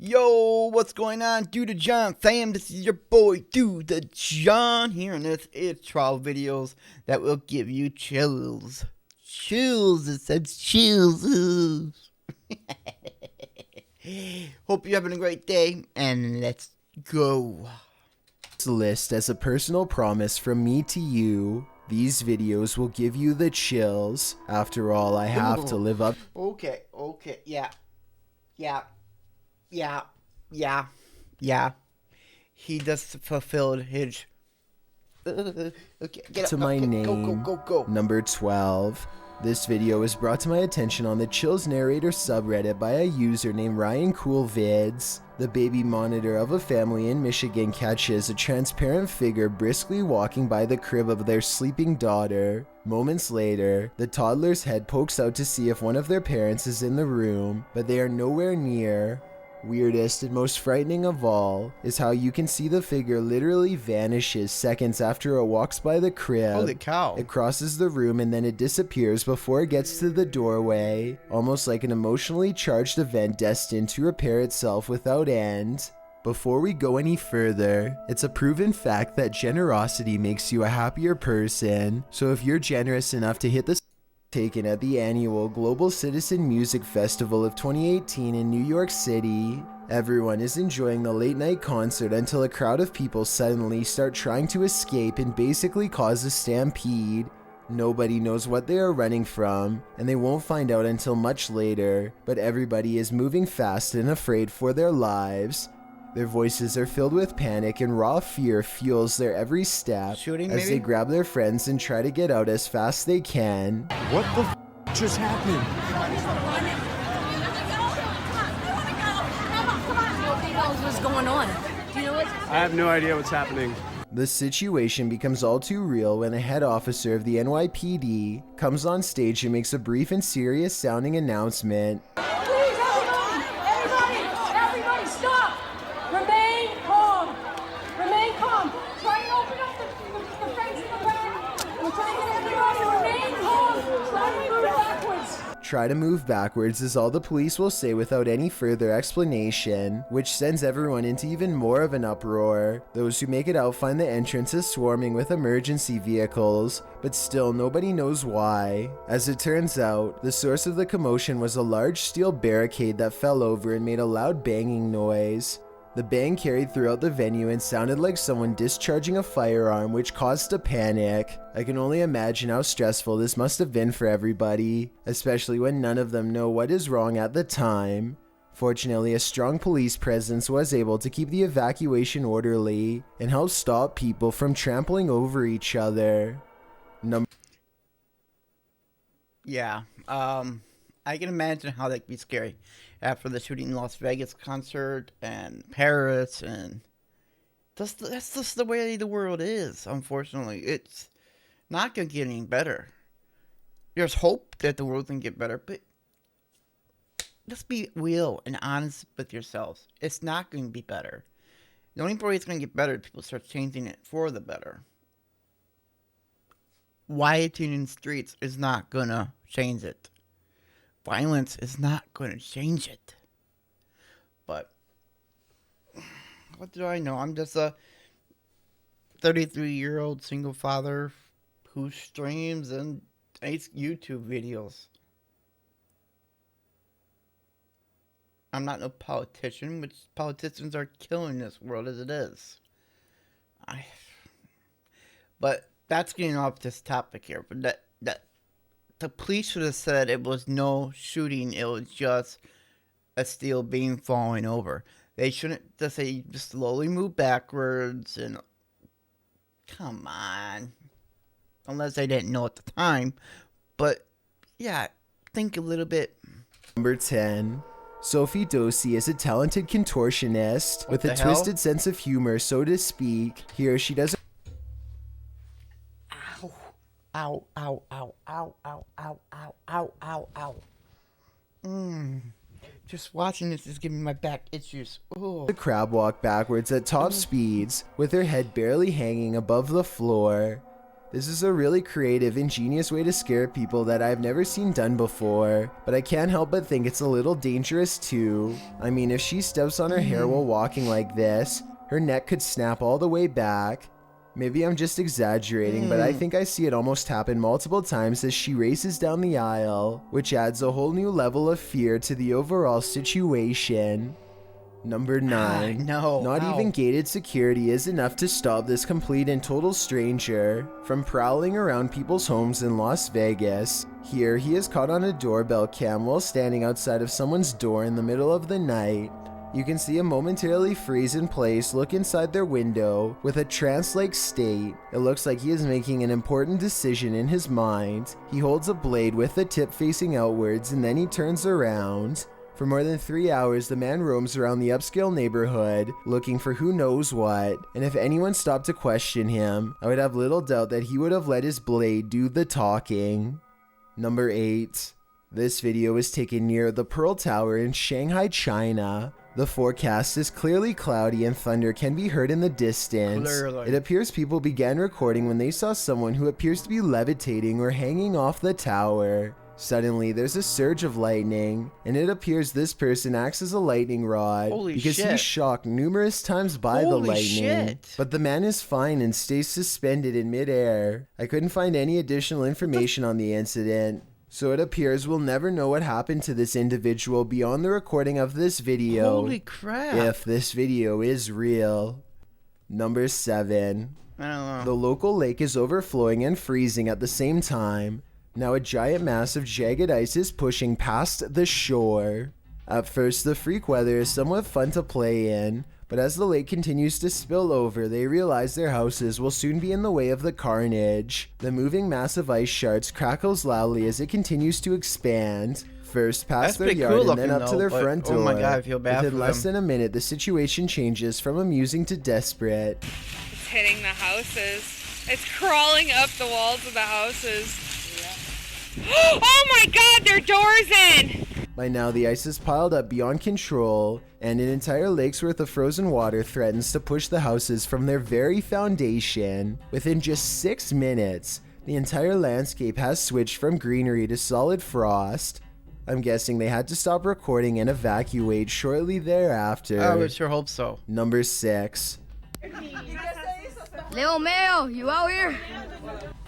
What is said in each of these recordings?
Yo, what's going on, Dude John fam? This is your boy, Dude John, here, and this is trial videos that will give you chills. Chills, it says chills. Hope you're having a great day, and let's go. This list as a personal promise from me to you. These videos will give you the chills. After all, I have to live up. Okay, yeah. He just fulfilled his. Okay, get to up. my Okay, name. Go. Number 12. This video was brought to my attention on the Chills Narrator subreddit by a user named Ryan Coolvids. The baby monitor of a family in Michigan catches a transparent figure briskly walking by the crib of their sleeping daughter. Moments later, the toddler's head pokes out to see if one of their parents is in the room, but they are nowhere near. Weirdest and most frightening of all is how you can see the figure literally vanishes seconds after it walks by the crib. Holy cow. It crosses the room and then it disappears before it gets to the doorway, almost like an emotionally charged event destined to repair itself without end. Before we go any further, it's a proven fact that generosity makes you a happier person, so if you're generous enough to hit the taken at the annual Global Citizen Music Festival of 2018 in New York City. Everyone is enjoying the late night concert until a crowd of people suddenly start trying to escape and basically cause a stampede. Nobody knows what they are running from, and they won't find out until much later, but everybody is moving fast and afraid for their lives. Their voices are filled with panic and raw fear fuels their every step as they grab their friends and try to get out as fast they can. What the just happened? Nobody knows what's going on. Do you know what? I have no idea what's happening. The situation becomes all too real when a head officer of the NYPD comes on stage and makes a brief and serious sounding announcement. Please, everybody stop! Remain calm. Remain calm. Try and open up the fence in the back. We're trying to get everybody. Remain calm. Try and move backwards. Try to move backwards is all the police will say without any further explanation, which sends everyone into even more of an uproar. Those who make it out find the entrance is swarming with emergency vehicles, but still nobody knows why. As it turns out, the source of the commotion was a large steel barricade that fell over and made a loud banging noise. The bang carried throughout the venue and sounded like someone discharging a firearm, which caused a panic. I can only imagine how stressful this must have been for everybody, especially when none of them know what is wrong at the time. Fortunately, a strong police presence was able to keep the evacuation orderly and help stop people from trampling over each other. I can imagine how that could be scary after the shooting in Las Vegas concert and Paris, and that's just the way the world is. Unfortunately, it's not gonna get any better. There's hope that the world can get better, but just be real and honest with yourselves. It's not going to be better. The only way it's going to get better is people start changing it for the better. Rioting in streets is not going to change it. Violence is not going to change it. But what do I know? I'm just a 33-year-old single father who streams and makes YouTube videos. I'm not no politician, which politicians are killing this world as it is. But that's getting off this topic here. But that the police should have said it was no shooting. It was just a steel beam falling over. They shouldn't just say just slowly move backwards and come on. Unless they didn't know at the time. But yeah, think a little bit. Number 10. Sophie Dosey is a talented contortionist with a twisted sense of humor, so to speak. Here she does. Ow, ow, ow, ow, ow, ow, ow, ow, ow, ow. Just watching this is giving me my back issues. Ooh. The crab walk backwards at top speeds, with her head barely hanging above the floor. This is a really creative, ingenious way to scare people that I've never seen done before, but I can't help but think it's a little dangerous too. I mean, if she steps on her hair while walking like this, her neck could snap all the way back. Maybe I'm just exaggerating, but I think I see it almost happen multiple times as she races down the aisle, which adds a whole new level of fear to the overall situation. Number 9. No. Not Ow. even gated security is enough to stop this complete and total stranger from prowling around people's homes in Las Vegas. Here, he is caught on a doorbell cam while standing outside of someone's door in the middle of the night. You can see him momentarily freeze in place, look inside their window with a trance-like state. It looks like he is making an important decision in his mind. He holds a blade with the tip facing outwards and then he turns around. For more than 3 hours, the man roams around the upscale neighborhood looking for who knows what, and if anyone stopped to question him, I would have little doubt that he would have let his blade do the talking. Number 8. This video was taken near the Pearl Tower in Shanghai, China. The forecast is clearly cloudy and thunder can be heard in the distance. Clearly. It appears people began recording when they saw someone who appears to be levitating or hanging off the tower. Suddenly, there's a surge of lightning, and it appears this person acts as a lightning rod Holy because shit. he's shocked numerous times by the Holy lightning. shit. But the man is fine and stays suspended in midair. I couldn't find any additional information on the incident, so it appears we'll never know what happened to this individual beyond the recording of this video. Holy crap. If this video is real. Number 7. I don't know. The local lake is overflowing and freezing at the same time. Now a giant mass of jagged ice is pushing past the shore. At first, the freak weather is somewhat fun to play in, but as the lake continues to spill over, they realize their houses will soon be in the way of the carnage. The moving mass of ice shards crackles loudly as it continues to expand. First past That's their pretty yard cool and then looking, up to though, their but- front oh door. my God, I feel bad Within for less them. than a minute, the situation changes from amusing to desperate. It's hitting the houses. It's crawling up the walls of the houses. Oh my god, their door's in! By now, the ice is piled up beyond control, and an entire lake's worth of frozen water threatens to push the houses from their very foundation. Within just 6 minutes, the entire landscape has switched from greenery to solid frost. I'm guessing they had to stop recording and evacuate shortly thereafter. I would sure hope so. Number 6. Leo Mayo, you out here?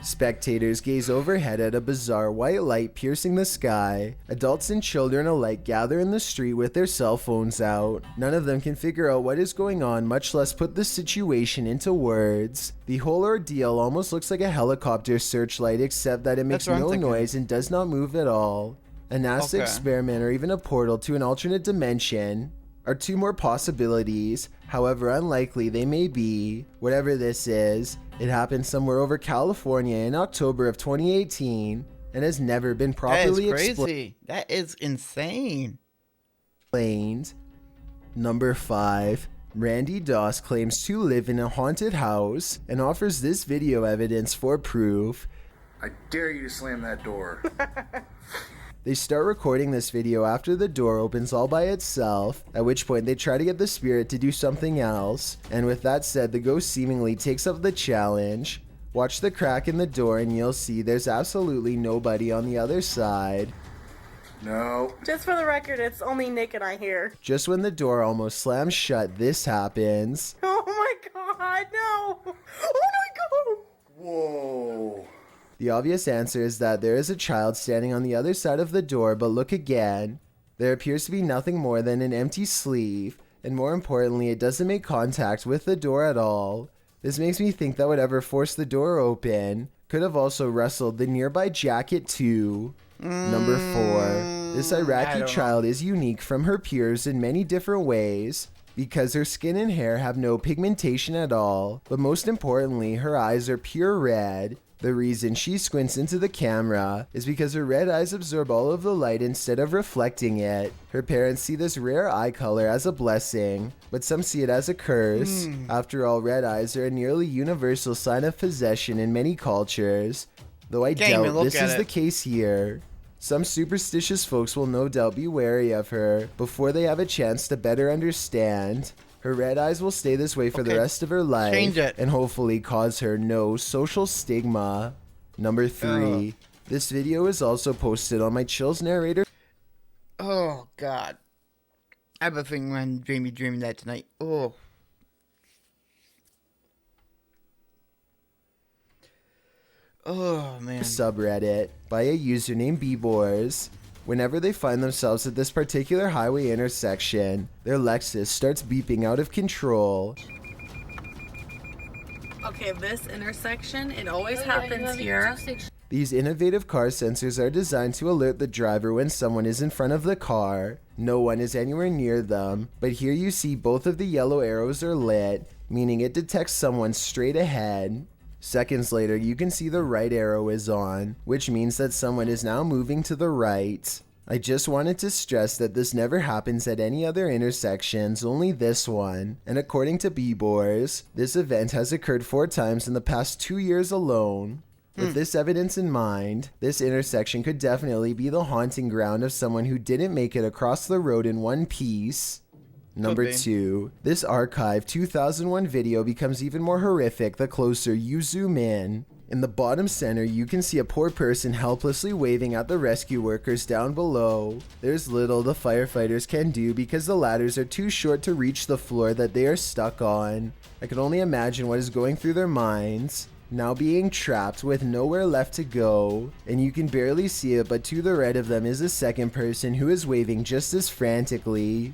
Spectators gaze overhead at a bizarre white light piercing the sky. Adults and children alike gather in the street with their cell phones out. None of them can figure out what is going on, much less put the situation into words. The whole ordeal almost looks like a helicopter searchlight, except that it makes That's what I'm no thinking. noise and does not move at all. A NASA Okay. experiment or even a portal to an alternate dimension are 2 more possibilities. However unlikely they may be, whatever this is, it happened somewhere over California in October of 2018 and has never been That is properly crazy. That is insane. explained. Number 5. Randy Doss claims to live in a haunted house and offers this video evidence for proof. I dare you to slam that door. They start recording this video after the door opens all by itself, at which point they try to get the spirit to do something else, and with that said, the ghost seemingly takes up the challenge. Watch the crack in the door and you'll see there's absolutely nobody on the other side. No. Just for the record, it's only Nick and I here. Just when the door almost slams shut, this happens. Oh my god, no! Oh my god! Whoa. The obvious answer is that there is a child standing on the other side of the door, but look again. There appears to be nothing more than an empty sleeve, and more importantly, it doesn't make contact with the door at all. This makes me think that whatever forced the door open could have also wrestled the nearby jacket too. Number 4. This I Iraqi don't child is unique from her peers in many different ways, because her skin and hair have no pigmentation at all, but most importantly, her eyes are pure red. The reason she squints into the camera is because her red eyes absorb all of the light instead of reflecting it. Her parents see this rare eye color as a blessing, but some see it as a curse. After all, red eyes are a nearly universal sign of possession in many cultures, though I Can't even doubt look this at is it. the case here. Some superstitious folks will no doubt be wary of her before they have a chance to better understand. Her red eyes will stay this way for the Okay. rest of her life Change it. and hopefully cause her no social stigma. Number 3. Ugh. This video is also posted on my Chills narrator. Oh, God. I have a feeling I'm dreaming that tonight. Oh. Oh, man. Subreddit by a user named Bboars. Whenever they find themselves at this particular highway intersection, their Lexus starts beeping out of control. Okay, this intersection, it always happens here. These innovative car sensors are designed to alert the driver when someone is in front of the car. No one is anywhere near them, but here you see both of the yellow arrows are lit, meaning it detects someone straight ahead. Seconds later, you can see the right arrow is on, which means that someone is now moving to the right. I just wanted to stress that this never happens at any other intersections, only this one. And according to Bboars, this event has occurred 4 times in the past 2 years alone. With this evidence in mind, this intersection could definitely be the haunting ground of someone who didn't make it across the road in one piece. Number Okay. 2. This archived 2001 video becomes even more horrific the closer you zoom in. In the bottom center, you can see a poor person helplessly waving at the rescue workers down below. There's little the firefighters can do because the ladders are too short to reach the floor that they are stuck on. I can only imagine what is going through their minds. Now being trapped with nowhere left to go, and you can barely see it, but to the right of them is a second person who is waving just as frantically.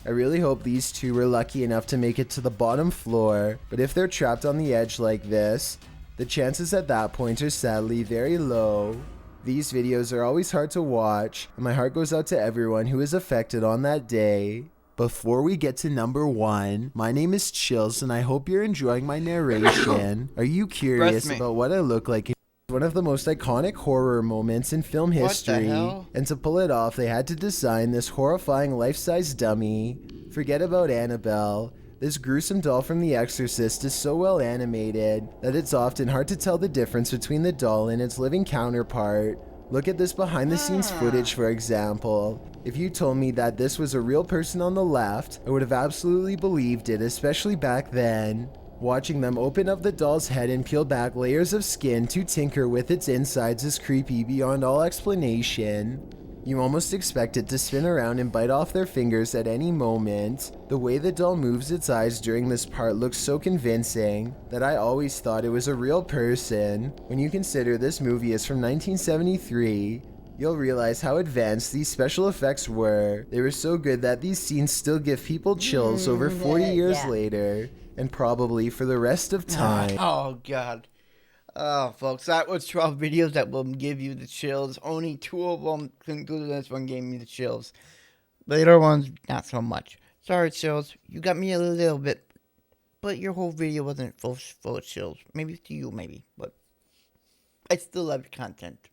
I really hope these two were lucky enough to make it to the bottom floor, but if they're trapped on the edge like this, the chances at that point are sadly very low. These videos are always hard to watch, and my heart goes out to everyone who is affected on that day. Before we get to number 1, my name is Chills and I hope you're enjoying my narration. Are you curious Trust me. about what I look like in one of the most iconic horror moments in film What the history? hell? And to pull it off, they had to design this horrifying life-size dummy. Forget about Annabelle. This gruesome doll from The Exorcist is so well animated that it's often hard to tell the difference between the doll and its living counterpart. Look at this behind the scenes footage, for example. If you told me that this was a real person on the left, I would have absolutely believed it, especially back then. Watching them open up the doll's head and peel back layers of skin to tinker with its insides is creepy beyond all explanation. You almost expect it to spin around and bite off their fingers at any moment. The way the doll moves its eyes during this part looks so convincing that I always thought it was a real person. When you consider this movie is from 1973, you'll realize how advanced these special effects were. They were so good that these scenes still give people chills over 40 years later, and probably for the rest of time. Oh, God. Oh, folks, that was 12 videos that will give you the chills. Only 2 of them, including this one, gave me the chills. Later ones, not so much. Sorry, chills. You got me a little bit. But your whole video wasn't full of chills. Maybe to you, maybe. But I still love your content.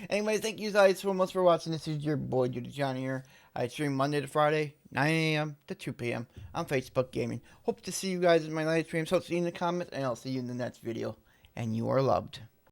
Anyway, thank you guys so much for watching. This is your boy, Duty John here. I stream Monday to Friday, 9 a.m. to 2 p.m. on Facebook Gaming. Hope to see you guys in my live streams. Hope to see you in the comments, and I'll see you in the next video. And you are loved.